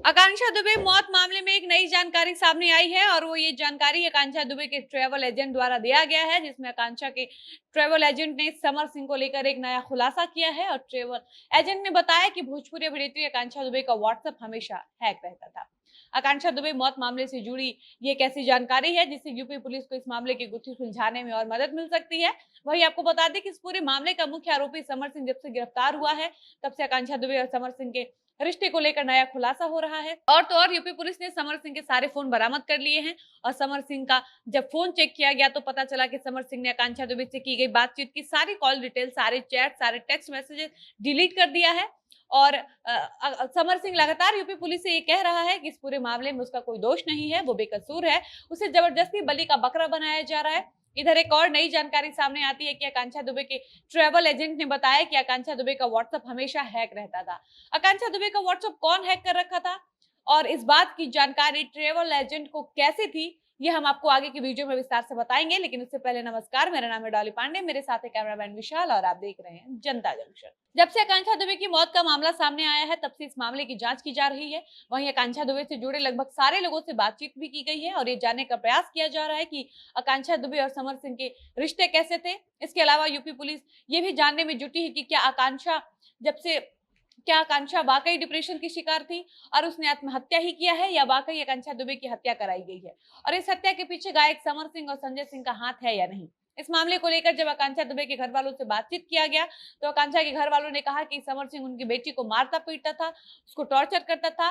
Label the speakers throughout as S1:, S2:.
S1: आकांक्षा दुबे मौत मामले में एक नई जानकारी सामने आई है और वो ये जानकारी आकांक्षा दुबे के ट्रैवल एजेंट द्वारा दिया गया है, जिसमें आकांक्षा के ट्रैवल एजेंट ने समर सिंह को लेकर एक नया खुलासा किया है। और ट्रैवल एजेंट ने बताया कि भोजपुरी अभिनेत्री आकांक्षा दुबे का व्हाट्सएप हमेशा हैक रहता था। आकांक्षा दुबे मौत मामले से जुड़ी ये एक ऐसी जानकारी है जिससे यूपी पुलिस को इस मामले की गुत्थी सुलझाने में और मदद मिल सकती है। वहीं आपको बता दें कि इस पूरे मामले का मुख्य आरोपी समर सिंह जब से गिरफ्तार हुआ है, तब से आकांक्षा दुबे और समर सिंह के रिश्ते को लेकर नया खुलासा हो रहा है। और तो और यूपी पुलिस ने समर सिंह के सारे फोन बरामद कर लिए हैं और समर सिंह का जब फोन चेक किया गया तो पता चला कि समर सिंह ने आकांक्षा दुबे से की गई बातचीत की सारी कॉल डिटेल, सारे चैट, सारे टेक्स्ट मैसेजेस डिलीट कर दिया है। और समर सिंह लगातार यूपी पुलिस से ये कह रहा है कि इस पूरे मामले में उसका कोई दोष नहीं है, वो बेकसूर है, उसे जबरदस्ती बलि का बकरा बनाया जा रहा है। इधर एक और नई जानकारी सामने आती है कि आकांक्षा दुबे के ट्रैवल एजेंट ने बताया कि आकांक्षा दुबे का व्हाट्सएप हमेशा हैक रहता था। आकांक्षा दुबे का व्हाट्सएप कौन हैक कर रखा था और इस बात की जानकारी ट्रैवल एजेंट को कैसे थी, ये हम आपको आगे की वीडियो में विस्तार से बताएंगे। लेकिन उससे पहले नमस्कार, मेरा नाम है डॉली पांडे, मेरे साथ है कैमरामैन विशाल और आप देख रहे हैं जनता जंक्शन। जब से आकांक्षा दुबे की मौत का मामला सामने आया है, तब से इस मामले की जांच की जा रही है। वहीं आकांक्षा दुबे से जुड़े लगभग सारे लोगों से बातचीत भी की गई है और ये जानने का प्रयास किया जा रहा है कि आकांक्षा दुबे और समर सिंह के रिश्ते कैसे थे। इसके अलावा यूपी पुलिस ये भी जानने में जुटी है कि क्या आकांक्षा वाकई डिप्रेशन की शिकार थी और उसने आत्महत्या ही किया है या वाकई आकांक्षा दुबे की हत्या कराई गई है और इस हत्या के पीछे गायक समर सिंह और संजय सिंह का हाथ है या नहीं। इस मामले को लेकर जब आकांक्षा दुबे के घर वालों से बातचीत किया गया तो आकांक्षा के घर वालों ने कहा कि समर सिंह उनकी बेटी को मारता पीटता था, उसको टॉर्चर करता था।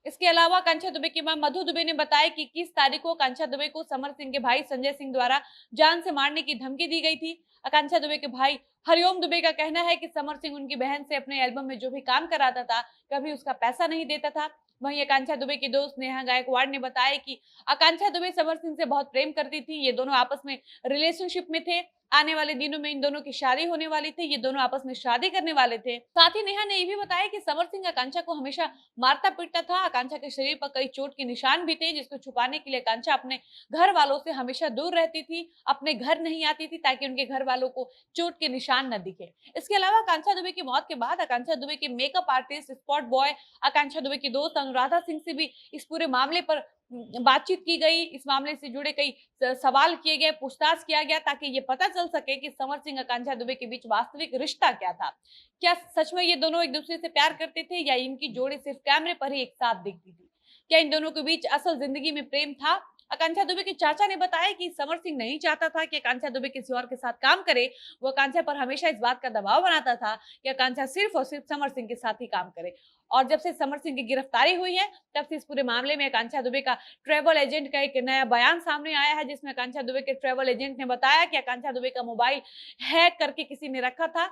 S1: इसके अलावा आकांक्षा दुबे की मां मधु दुबे ने बताया कि 21 तारीख को आकांक्षा दुबे को समर सिंह के भाई संजय सिंह द्वारा जान से मारने की धमकी दी गई थी। आकांक्षा दुबे के भाई हरिओम दुबे का कहना है कि समर सिंह उनकी बहन से अपने एल्बम में जो भी काम कराता था, कभी उसका पैसा नहीं देता था। वहीं आकांक्षा दुबे की दोस्त नेहा गायकवाड़ ने बताया कि आकांक्षा दुबे समर सिंह से बहुत प्रेम करती थी, ये दोनों आपस में रिलेशनशिप में थे। आने वाले दिनों में इन दोनों की शादी होने वाली थी, ये दोनों आपस में शादी करने वाले थे। साथ ही नेहा ने ये भी बताया कि समर सिंह आकांक्षा को हमेशा मारता पीटता था। आकांक्षा के शरीर पर कई चोट के निशान भी थे, जिसको छुपाने के लिए आकांक्षा अपने घर वालों से हमेशा दूर रहती थी, अपने घर नहीं आती थी ताकि उनके घर वालों को चोट के निशान न दिखे। इसके अलावा आकांक्षा दुबे की मौत के बाद आकांक्षा दुबे के मेकअप आर्टिस्ट, स्पॉट बॉय, आकांक्षा दुबे की दोस्त अनुराधा सिंह से भी इस पूरे मामले पर बातचीत की गई। इस मामले से जुड़े कई सवाल किए गए, पूछताछ किया गया ताकि ये पता चल सके कि समर सिंह आकांक्षा दुबे के बीच वास्तविक रिश्ता क्या था। क्या सच में ये दोनों एक दूसरे से प्यार करते थे या इनकी जोड़ी सिर्फ कैमरे पर ही एक साथ दिखती थी? क्या इन दोनों के बीच असल जिंदगी में प्रेम था? आकांक्षा दुबे के चाचा ने बताया कि समर सिंह नहीं चाहता था कि आकांक्षा दुबे किसी और के साथ काम करे। वो आकांक्षा पर हमेशा इस बात का दबाव बनाता था कि आकांक्षा सिर्फ और सिर्फ समर सिंह के साथ ही काम करे। और जब से समर सिंह की गिरफ्तारी हुई है, तब से इस पूरे मामले में आकांक्षा दुबे का ट्रैवल एजेंट का एक नया बयान सामने आया है, जिसमें आकांक्षा दुबे के ट्रैवल एजेंट ने बताया कि आकांक्षा दुबे का मोबाइल हैक करके किसी ने रखा था।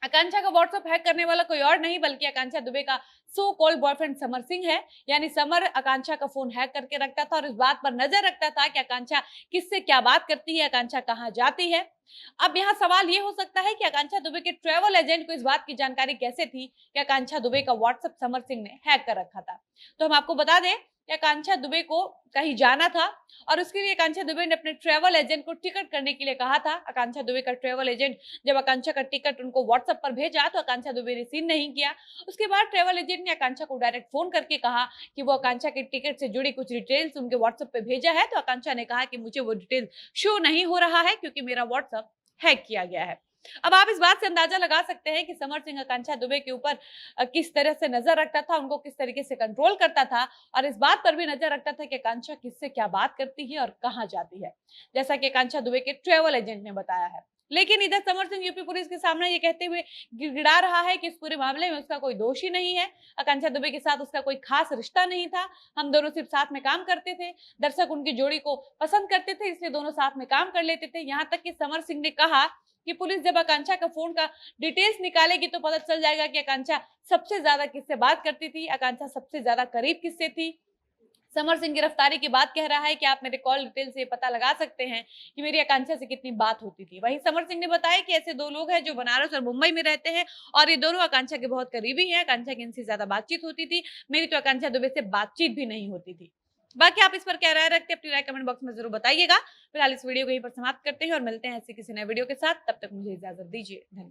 S1: आकांक्षा का व्हाट्सएप हैक करने वाला कोई और नहीं बल्कि आकांक्षा दुबे का so called boyfriend Samar Singh है। यानी समर आकांक्षा का फोन हैक करके रखता था और इस बात पर नजर रखता था कि आकांक्षा किससे क्या बात करती है, आकांक्षा कहाँ जाती है। अब यहाँ सवाल ये हो सकता है कि आकांक्षा दुबे के ट्रैवल एजेंट को इस बात की जानकारी कैसे थी कि आकांक्षा दुबे का व्हाट्सएप समर सिंह ने हैक कर रखा था। तो हम आपको बता दें कि आकांक्षा दुबे को कहीं जाना था और उसके लिए आकांक्षा दुबे ने अपने ट्रैवल एजेंट को टिकट करने के लिए कहा था। आकांक्षा दुबे का ट्रैवल एजेंट जब आकांक्षा का टिकट उनको व्हाट्सएप पर भेजा तो आकांक्षा दुबे ने रिसीव नहीं किया। उसके बाद ट्रैवल एजेंट ने आकांक्षा को डायरेक्ट फोन करके कहा कि वो आकांक्षा के टिकट से जुड़ी कुछ डिटेल्स उनके व्हाट्सएप पे भेजा है। तो आकांक्षा ने कहा कि मुझे वो डिटेल शो नहीं हो रहा है क्योंकि मेरा व्हाट्सएप हैक किया गया है। अब आप इस बात से अंदाजा लगा सकते हैं कि समर सिंह आकांक्षा दुबे के ऊपर किस तरह से नजर रखता था, उनको किस तरीके से कंट्रोल करता था और इस बात पर भी नजर रखता था कि आकांक्षा किससे क्या बात करती है और कहां जाती है, जैसा कि आकांक्षा दुबे के ट्रैवल एजेंट ने बताया है। लेकिन इधर समर सिंह यूपी पुलिस के सामने ये कहते हुए गिड़गिड़ा रहा है कि इस पूरे मामले में उसका कोई दोष ही नहीं है, आकांक्षा दुबे के साथ उसका कोई खास रिश्ता नहीं था, हम दोनों सिर्फ साथ में काम करते थे, दर्शक उनकी जोड़ी को पसंद करते थे इसलिए दोनों साथ में काम कर लेते थे। यहाँ तक कि समर सिंह ने कहा कि पुलिस जब आकांक्षा का फोन का डिटेल्स निकालेगी तो पता चल जाएगा कि आकांक्षा सबसे ज्यादा किससे बात करती थी, आकांक्षा सबसे ज्यादा करीब किससे थी। समर सिंह गिरफ्तारी के बाद कह रहा है कि आप मेरे कॉल डिटेल से पता लगा सकते हैं कि मेरी आकांक्षा से कितनी बात होती थी। वहीं समर सिंह ने बताया कि ऐसे दो लोग हैं जो बनारस और मुंबई में रहते हैं और ये दोनों आकांक्षा के बहुत करीबी हैं। आकांक्षा की इनसे ज्यादा बातचीत होती थी, मेरी तो आकांक्षा दुबे से बातचीत भी नहीं होती थी। बाकी आप इस पर क्या राय रखते हैं, अपनी राय कमेंट बॉक्स में जरूर बताइएगा। फिलहाल इस वीडियो को यहीं पर समाप्त करते हैं और मिलते हैं ऐसे किसी नए वीडियो के साथ। तब तक मुझे इजाजत दीजिए। धन्यवाद।